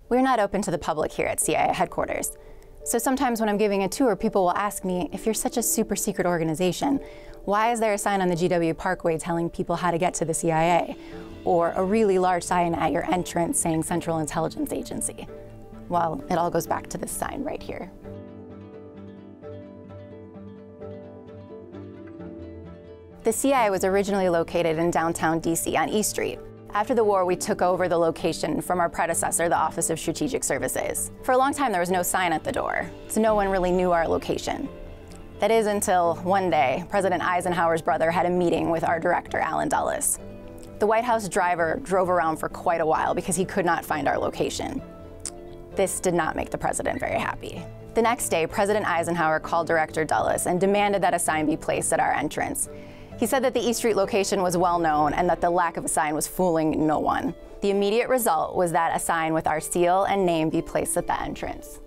We're not open to the public here at CIA headquarters. So sometimes when I'm giving a tour, people will ask me, if you're such a super secret organization, why is there a sign on the GW Parkway telling people how to get to the CIA? Or a really large sign at your entrance saying Central Intelligence Agency? Well, it all goes back to this sign right here. The CIA was originally located in downtown DC on E Street. After the war, we took over the location from our predecessor, the Office of Strategic Services. For a long time, there was no sign at the door, so no one really knew our location. That is until one day, President Eisenhower's brother had a meeting with our director, Alan Dulles. The White House driver drove around for quite a while because he could not find our location. This did not make the president very happy. The next day, President Eisenhower called Director Dulles and demanded that a sign be placed at our entrance. He said that the E Street location was well known and that the lack of a sign was fooling no one. The immediate result was that a sign with our seal and name be placed at the entrance.